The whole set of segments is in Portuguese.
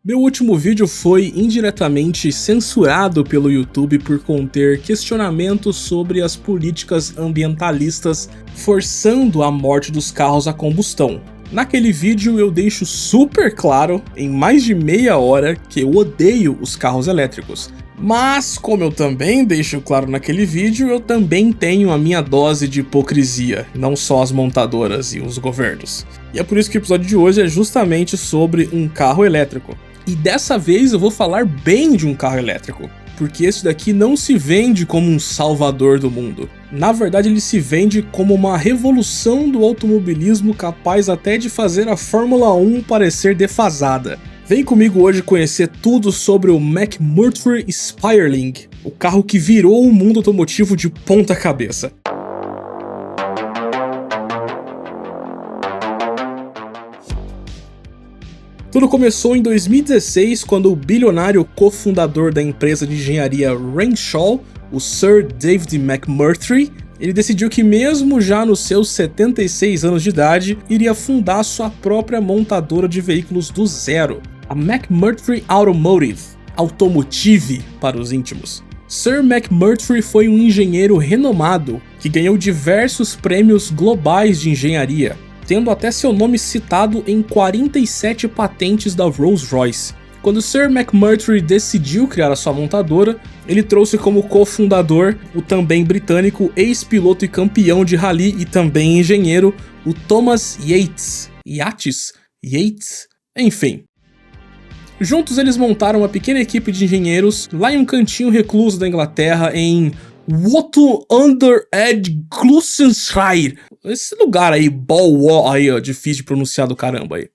Meu último vídeo foi indiretamente censurado pelo YouTube por conter questionamentos sobre as políticas ambientalistas forçando a morte dos carros a combustão. Naquele vídeo eu deixo super claro, em mais de meia hora, que eu odeio os carros elétricos. Mas, como eu também deixo claro naquele vídeo, eu também tenho a minha dose de hipocrisia, não só as montadoras e os governos. E é por isso que o episódio de hoje é justamente sobre um carro elétrico. E dessa vez eu vou falar bem de um carro elétrico, porque esse daqui não se vende como um salvador do mundo. Na verdade, ele se vende como uma revolução do automobilismo capaz até de fazer a Fórmula 1 parecer defasada. Vem comigo hoje conhecer tudo sobre o McMurtry Spirling, o carro que virou o mundo automotivo de ponta cabeça. Tudo começou em 2016, quando o bilionário cofundador da empresa de engenharia Renshaw, o Sir David McMurtry, ele decidiu que mesmo já nos seus 76 anos de idade, iria fundar sua própria montadora de veículos do zero, a McMurtry Automotive para os íntimos. Sir McMurtry foi um engenheiro renomado que ganhou diversos prêmios globais de engenharia, tendo até seu nome citado em 47 patentes da Rolls-Royce. Quando Sir McMurtry decidiu criar a sua montadora, ele trouxe como cofundador o também britânico ex-piloto e campeão de rally e também engenheiro, o Thomas Yates, enfim. Juntos eles montaram uma pequena equipe de engenheiros lá em um cantinho recluso da Inglaterra em Wootton under Edge Gloucestershire. Esse lugar aí, Balwall, aí ó, difícil de pronunciar do caramba aí.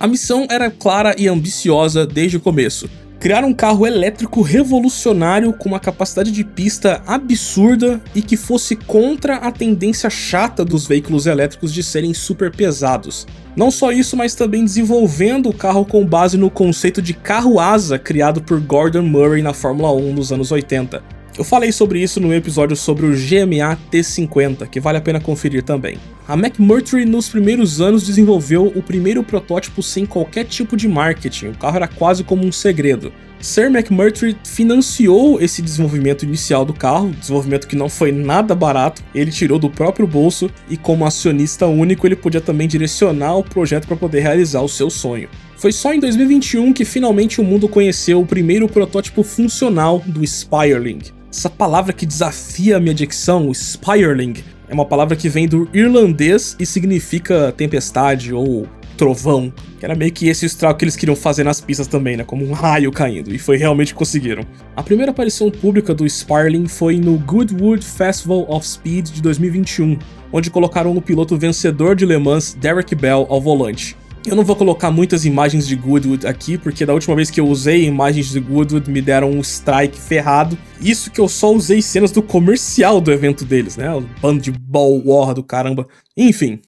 A missão era clara e ambiciosa desde o começo. Criar um carro elétrico revolucionário com uma capacidade de pista absurda e que fosse contra a tendência chata dos veículos elétricos de serem super pesados. Não só isso, mas também desenvolvendo o carro com base no conceito de carro-asa criado por Gordon Murray na Fórmula 1 nos anos 80. Eu falei sobre isso no episódio sobre o GMA T50, que vale a pena conferir também. A McMurtry nos primeiros anos desenvolveu o primeiro protótipo sem qualquer tipo de marketing, o carro era quase como um segredo. Sir McMurtry financiou esse desenvolvimento inicial do carro, desenvolvimento que não foi nada barato, ele tirou do próprio bolso e como acionista único ele podia também direcionar o projeto para poder realizar o seu sonho. Foi só em 2021 que finalmente o mundo conheceu o primeiro protótipo funcional do Spirling. Essa palavra que desafia a minha dicção, o Spirling, é uma palavra que vem do irlandês e significa tempestade ou trovão, que era meio que esse estrago que eles queriam fazer nas pistas também, né, como um raio caindo, e foi realmente que conseguiram. A primeira aparição pública do Spirling foi no Goodwood Festival of Speed de 2021, onde colocaram o piloto vencedor de Le Mans, Derek Bell, ao volante. Eu não vou colocar muitas imagens de Goodwood aqui, porque da última vez que eu usei imagens de Goodwood me deram um strike ferrado. Isso que eu só usei cenas do comercial do evento deles, né? O bando de ball war do caramba. Enfim.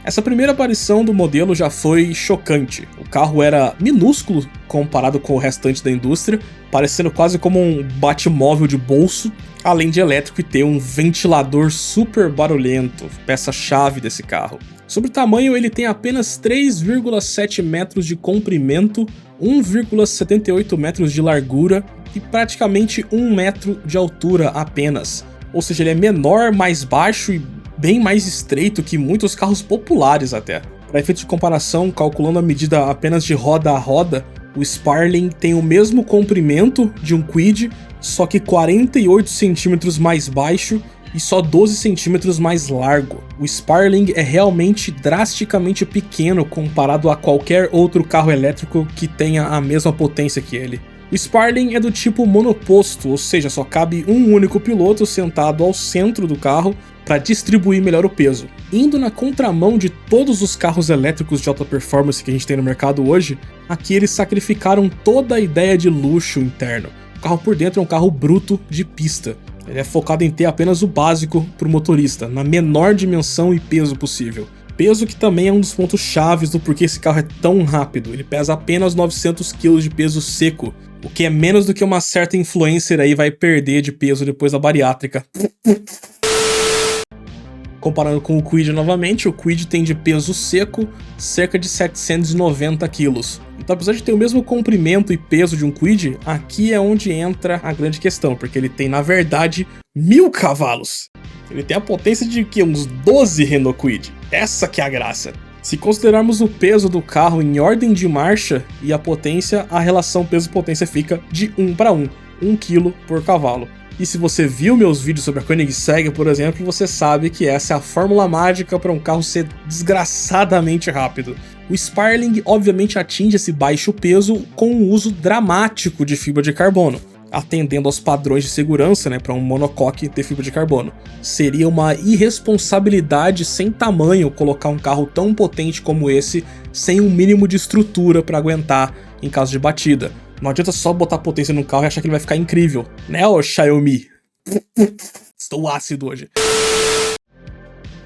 Essa primeira aparição do modelo já foi chocante. O carro era minúsculo comparado com o restante da indústria, parecendo quase como um batmóvel de bolso, além de elétrico e ter um ventilador super barulhento, peça-chave desse carro. Sobre o tamanho, ele tem apenas 3,7 metros de comprimento, 1,78 metros de largura e praticamente 1 metro de altura apenas. Ou seja, ele é menor, mais baixo e bem mais estreito que muitos carros populares até. Para efeito de comparação, calculando a medida apenas de roda a roda, o Spirling tem o mesmo comprimento de um Kwid, só que 48 centímetros mais baixo e só 12 centímetros mais largo. O Spirling é realmente drasticamente pequeno comparado a qualquer outro carro elétrico que tenha a mesma potência que ele. O Spirling é do tipo monoposto, ou seja, só cabe um único piloto sentado ao centro do carro para distribuir melhor o peso. Indo na contramão de todos os carros elétricos de alta performance que a gente tem no mercado hoje, aqui eles sacrificaram toda a ideia de luxo interno. O carro por dentro é um carro bruto de pista. Ele é focado em ter apenas o básico para o motorista, na menor dimensão e peso possível. Peso que também é um dos pontos chaves do porquê esse carro é tão rápido. Ele pesa apenas 900 kg de peso seco, o que é menos do que uma certa influencer aí vai perder de peso depois da bariátrica. Comparando com o Kwid novamente, o Kwid tem de peso seco cerca de 790 quilos. Então, apesar de ter o mesmo comprimento e peso de um Kwid, aqui é onde entra a grande questão, porque ele tem, na verdade, 1000 cavalos. Ele tem a potência de que uns 12 Renault Kwid. Essa que é a graça. Se considerarmos o peso do carro em ordem de marcha e a potência, a relação peso-potência fica de 1 para 1, 1 kg por cavalo. E se você viu meus vídeos sobre a Koenigsegg, por exemplo, você sabe que essa é a fórmula mágica para um carro ser desgraçadamente rápido. O Sparling obviamente atinge esse baixo peso com o uso dramático de fibra de carbono, atendendo aos padrões de segurança, para um monocoque ter fibra de carbono. Seria uma irresponsabilidade sem tamanho colocar um carro tão potente como esse sem um mínimo de estrutura para aguentar em caso de batida. Não adianta só botar potência no carro e achar que ele vai ficar incrível, né, ô Xiaomi? Estou ácido hoje.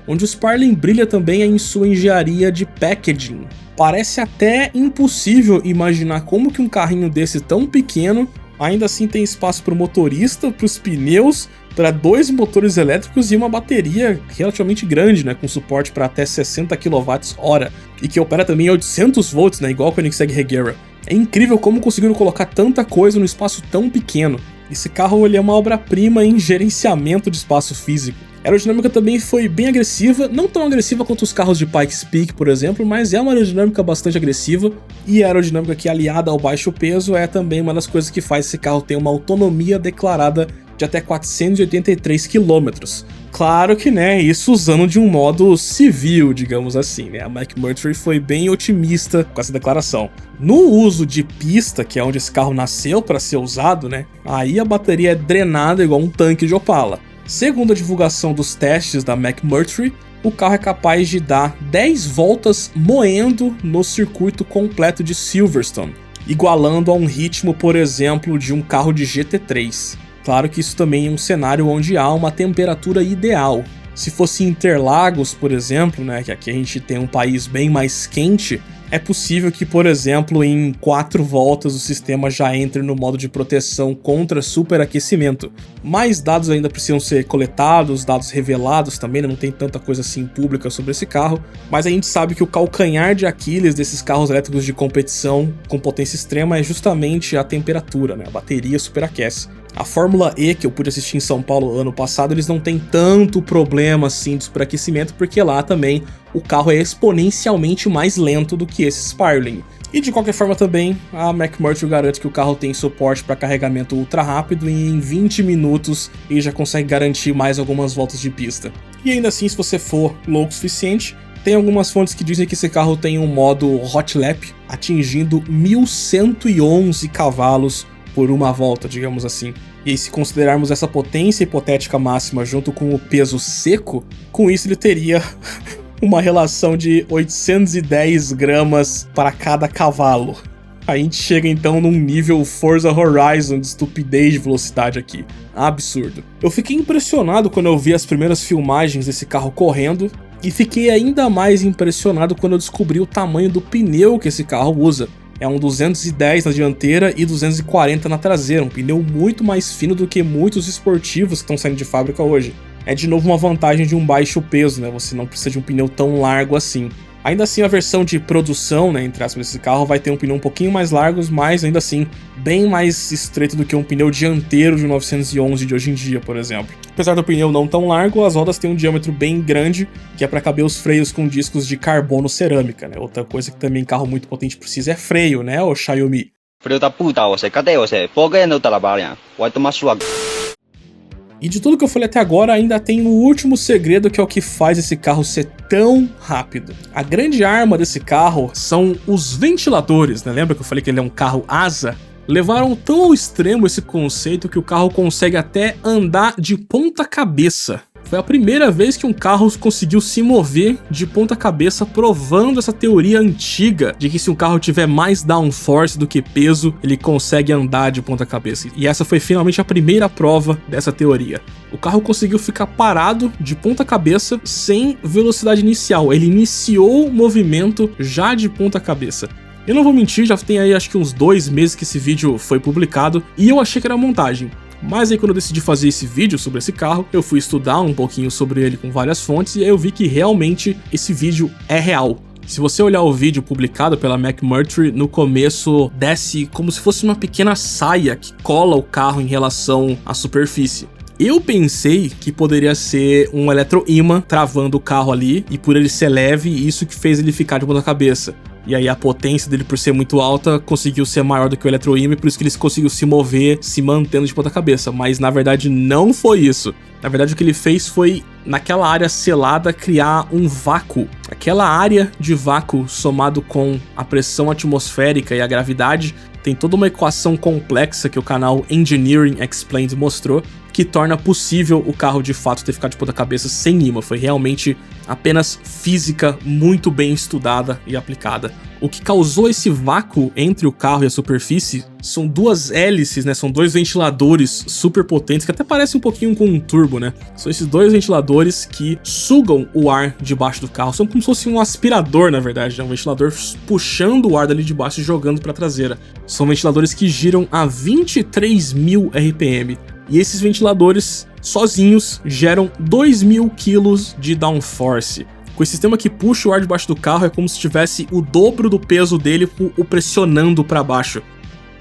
Onde o Sparling brilha também é em sua engenharia de packaging. Parece até impossível imaginar como que um carrinho desse tão pequeno ainda assim tem espaço para o motorista, para os pneus, para 2 motores elétricos e uma bateria relativamente grande, com suporte para até 60 kWh, e que opera também em 800 volts, igual a Koenigsegg Regera. É incrível como conseguiram colocar tanta coisa num espaço tão pequeno. Esse carro ele é uma obra-prima em gerenciamento de espaço físico. A aerodinâmica também foi bem agressiva, não tão agressiva quanto os carros de Pikes Peak, por exemplo, mas é uma aerodinâmica bastante agressiva, e a aerodinâmica que aliada ao baixo peso é também uma das coisas que faz esse carro ter uma autonomia declarada de até 483 km. Claro que, isso usando de um modo civil, digamos assim, A McMurtry foi bem otimista com essa declaração. No uso de pista, que é onde esse carro nasceu para ser usado, aí a bateria é drenada igual um tanque de Opala. Segundo a divulgação dos testes da McMurtry, o carro é capaz de dar 10 voltas moendo no circuito completo de Silverstone, igualando a um ritmo, por exemplo, de um carro de GT3. Claro que isso também é um cenário onde há uma temperatura ideal. Se fosse Interlagos, por exemplo, que aqui a gente tem um país bem mais quente, é possível que, por exemplo, em 4 voltas o sistema já entre no modo de proteção contra superaquecimento. Mais dados ainda precisam ser coletados, dados revelados também, não tem tanta coisa assim pública sobre esse carro, mas a gente sabe que o calcanhar de Aquiles desses carros elétricos de competição com potência extrema é justamente a temperatura, a bateria superaquece. A Fórmula E, que eu pude assistir em São Paulo ano passado, eles não têm tanto problema assim de superaquecimento, porque lá também o carro é exponencialmente mais lento do que esse Sparling. E de qualquer forma também, a McMurtry garante que o carro tem suporte para carregamento ultra rápido e em 20 minutos ele já consegue garantir mais algumas voltas de pista. E ainda assim, se você for louco o suficiente, tem algumas fontes que dizem que esse carro tem um modo Hot Lap, atingindo 1111 cavalos por uma volta, digamos assim. E se considerarmos essa potência hipotética máxima junto com o peso seco, com isso ele teria uma relação de 810 gramas para cada cavalo. A gente chega então num nível Forza Horizon de estupidez de velocidade aqui. Absurdo. Eu fiquei impressionado quando eu vi as primeiras filmagens desse carro correndo, e fiquei ainda mais impressionado quando eu descobri o tamanho do pneu que esse carro usa. É um 210 na dianteira e 240 na traseira, um pneu muito mais fino do que muitos esportivos que estão saindo de fábrica hoje. É de novo uma vantagem de um baixo peso, você não precisa de um pneu tão largo assim. Ainda assim, a versão de produção, entre aspas, desse carro vai ter um pneu um pouquinho mais largo, mas ainda assim bem mais estreito do que um pneu dianteiro de 911 de hoje em dia, por exemplo. Apesar do pneu não tão largo, as rodas têm um diâmetro bem grande, que é para caber os freios com discos de carbono cerâmica, Outra coisa que também carro muito potente precisa é freio, ô Xiaomi. Freio da puta, cadê você? Por que não trabalha? Vai tomar sua... E de tudo que eu falei até agora, ainda tem o último segredo, que é o que faz esse carro ser tão rápido. A grande arma desse carro são os ventiladores, Lembra que eu falei que ele é um carro asa? Levaram tão ao extremo esse conceito que o carro consegue até andar de ponta cabeça. Foi a primeira vez que um carro conseguiu se mover de ponta cabeça, provando essa teoria antiga de que se um carro tiver mais downforce do que peso, ele consegue andar de ponta cabeça. E essa foi finalmente a primeira prova dessa teoria. O carro conseguiu ficar parado de ponta cabeça sem velocidade inicial. Ele iniciou o movimento já de ponta cabeça. Eu não vou mentir, já tem aí acho que uns 2 meses que esse vídeo foi publicado e eu achei que era montagem. Mas aí quando eu decidi fazer esse vídeo sobre esse carro, eu fui estudar um pouquinho sobre ele com várias fontes e aí eu vi que realmente esse vídeo é real. Se você olhar o vídeo publicado pela McMurtry, no começo desce como se fosse uma pequena saia que cola o carro em relação à superfície. Eu pensei que poderia ser um eletroímã travando o carro ali, e por ele ser leve, isso que fez ele ficar de ponta cabeça. E aí a potência dele, por ser muito alta, conseguiu ser maior do que o eletroímã, e por isso que ele conseguiu se mover, se mantendo de ponta cabeça. Mas na verdade não foi isso. Na verdade o que ele fez foi, naquela área selada, criar um vácuo. Aquela área de vácuo, somado com a pressão atmosférica e a gravidade, tem toda uma equação complexa que o canal Engineering Explained mostrou, que torna possível o carro de fato ter ficado de ponta cabeça sem imã. Foi realmente apenas física muito bem estudada e aplicada. O que causou esse vácuo entre o carro e a superfície são duas hélices, né? São dois ventiladores super potentes, que até parecem um pouquinho com um turbo, né? São esses dois ventiladores que sugam o ar debaixo do carro. São como se fosse um aspirador, na verdade, né? Um ventilador puxando o ar dali de baixo e jogando para a traseira. São ventiladores que giram a 23.000 RPM. E esses ventiladores, sozinhos, geram 2.000 kg de downforce. Com esse sistema que puxa o ar debaixo do carro, é como se tivesse o dobro do peso dele o pressionando para baixo.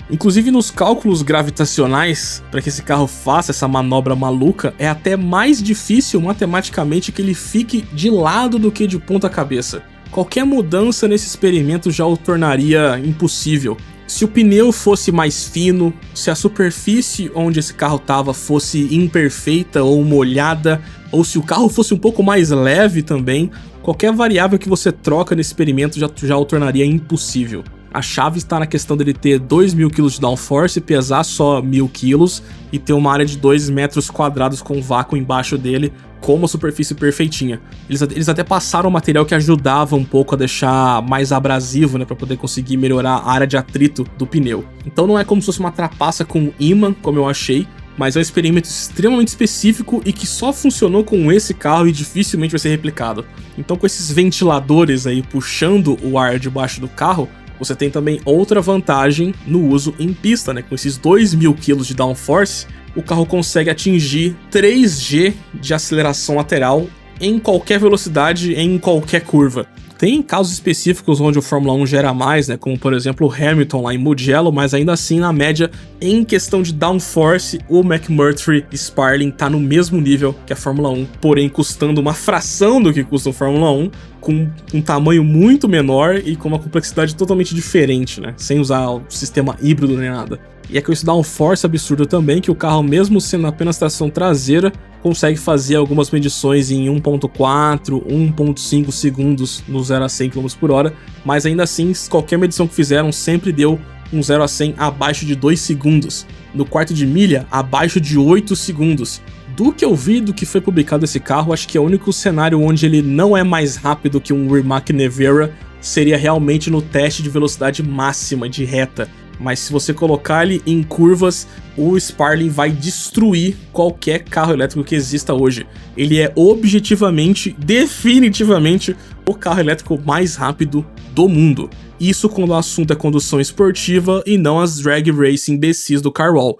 Inclusive nos cálculos gravitacionais, para que esse carro faça essa manobra maluca, é até mais difícil matematicamente que ele fique de lado do que de ponta cabeça. Qualquer mudança nesse experimento já o tornaria impossível. Se o pneu fosse mais fino, se a superfície onde esse carro estava fosse imperfeita ou molhada, ou se o carro fosse um pouco mais leve também, qualquer variável que você troca nesse experimento já o tornaria impossível. A chave está na questão dele ter 2.000 kg de downforce, pesar só 1.000 kg e ter uma área de 2 metros quadrados com vácuo embaixo dele, com uma superfície perfeitinha. Eles até passaram um material que ajudava um pouco a deixar mais abrasivo, né, para poder conseguir melhorar a área de atrito do pneu. Então não é como se fosse uma trapaça com imã, como eu achei, mas é um experimento extremamente específico e que só funcionou com esse carro e dificilmente vai ser replicado. Então com esses ventiladores aí puxando o ar debaixo do carro, você tem também outra vantagem no uso em pista, né? Com esses 2.000 kg de downforce, o carro consegue atingir 3G de aceleração lateral em qualquer velocidade, em qualquer curva. Tem casos específicos onde o Fórmula 1 gera mais, né, como por exemplo o Hamilton lá em Mugello, mas ainda assim, na média, em questão de downforce, o McMurtry Sparling tá no mesmo nível que a Fórmula 1, porém custando uma fração do que custa o Fórmula 1, com um tamanho muito menor e com uma complexidade totalmente diferente, né, sem usar o sistema híbrido nem nada. E é com esse downforce absurdo também que o carro, mesmo sendo apenas tração traseira, consegue fazer algumas medições em 1.4, 1.5 segundos no 0 a 100 km por hora, mas ainda assim, qualquer medição que fizeram sempre deu um 0 a 100 abaixo de 2 segundos. No quarto de milha, abaixo de 8 segundos. Do que eu vi do que foi publicado esse carro, acho que é o único cenário onde ele não é mais rápido que um Rimac Nevera seria realmente no teste de velocidade máxima de reta. Mas se você colocar ele em curvas, o Sparling vai destruir qualquer carro elétrico que exista hoje. Ele é objetivamente, definitivamente, o carro elétrico mais rápido do mundo. Isso quando o assunto é condução esportiva e não as drag racing imbecis do Carwall.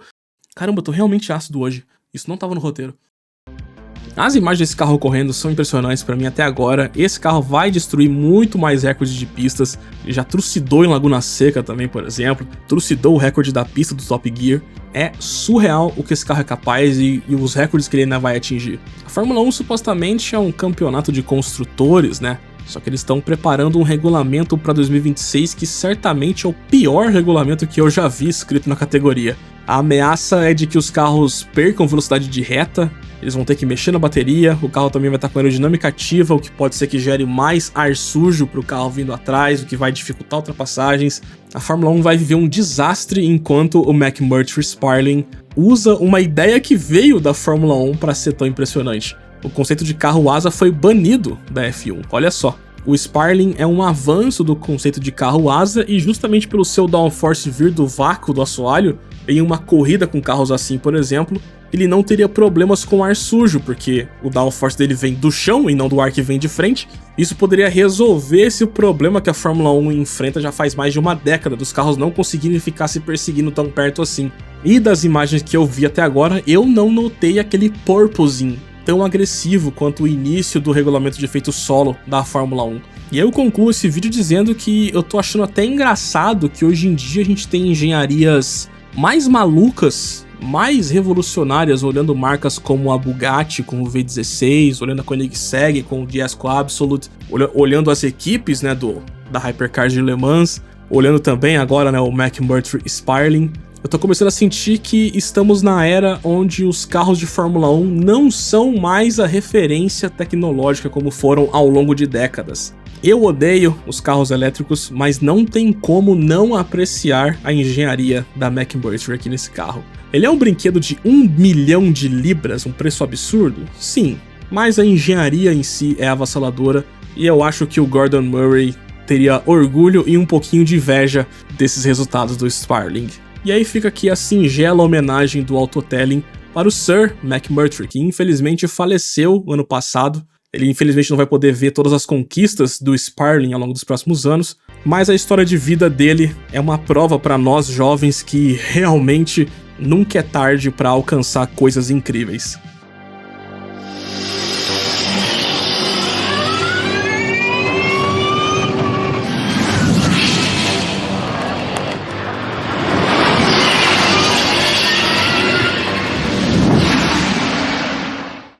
Caramba, eu tô realmente ácido hoje. Isso não tava no roteiro. As imagens desse carro correndo são impressionantes pra mim até agora. Esse carro vai destruir muito mais recordes de pistas. Ele já trucidou em Laguna Seca também, por exemplo. Trucidou o recorde da pista do Top Gear. É surreal o que esse carro é capaz e os recordes que ele ainda vai atingir. A Fórmula 1 supostamente é um campeonato de construtores, né? Só que eles estão preparando um regulamento para 2026 que certamente é o pior regulamento que eu já vi escrito na categoria. A ameaça é de que os carros percam velocidade de reta, eles vão ter que mexer na bateria, o carro também vai estar com aerodinâmica ativa, o que pode ser que gere mais ar sujo para o carro vindo atrás, o que vai dificultar ultrapassagens. A Fórmula 1 vai viver um desastre enquanto o McMurtry Sparling usa uma ideia que veio da Fórmula 1 para ser tão impressionante. O conceito de carro asa foi banido da F1, olha só. O Sparling é um avanço do conceito de carro asa e justamente pelo seu downforce vir do vácuo do assoalho, em uma corrida com carros assim, por exemplo, ele não teria problemas com ar sujo, porque o downforce dele vem do chão e não do ar que vem de frente. Isso poderia resolver esse problema que a Fórmula 1 enfrenta já faz mais de uma década, dos carros não conseguirem ficar se perseguindo tão perto assim. E das imagens que eu vi até agora, eu não notei aquele porpoising tão agressivo quanto o início do regulamento de efeito solo da Fórmula 1. E eu concluo esse vídeo dizendo que eu tô achando até engraçado que hoje em dia a gente tem engenharias mais malucas, mais revolucionárias, olhando marcas como a Bugatti, com o V16, olhando a Koenigsegg com o Diesco Absolute, olhando as equipes, né, da Hypercars de Le Mans, olhando também agora, né, o McMurtry Sparling. Eu tô começando a sentir que estamos na era onde os carros de Fórmula 1 não são mais a referência tecnológica como foram ao longo de décadas. Eu odeio os carros elétricos, mas não tem como não apreciar a engenharia da McMurtry aqui nesse carro. Ele é um brinquedo de 1 milhão de libras, um preço absurdo? Sim, mas a engenharia em si é avassaladora e eu acho que o Gordon Murray teria orgulho e um pouquinho de inveja desses resultados do Sparling. E aí fica aqui a singela homenagem do Autotelling para o Sir McMurtry, que infelizmente faleceu ano passado. Ele infelizmente não vai poder ver todas as conquistas do Sparling ao longo dos próximos anos, mas a história de vida dele é uma prova para nós jovens que realmente nunca é tarde para alcançar coisas incríveis.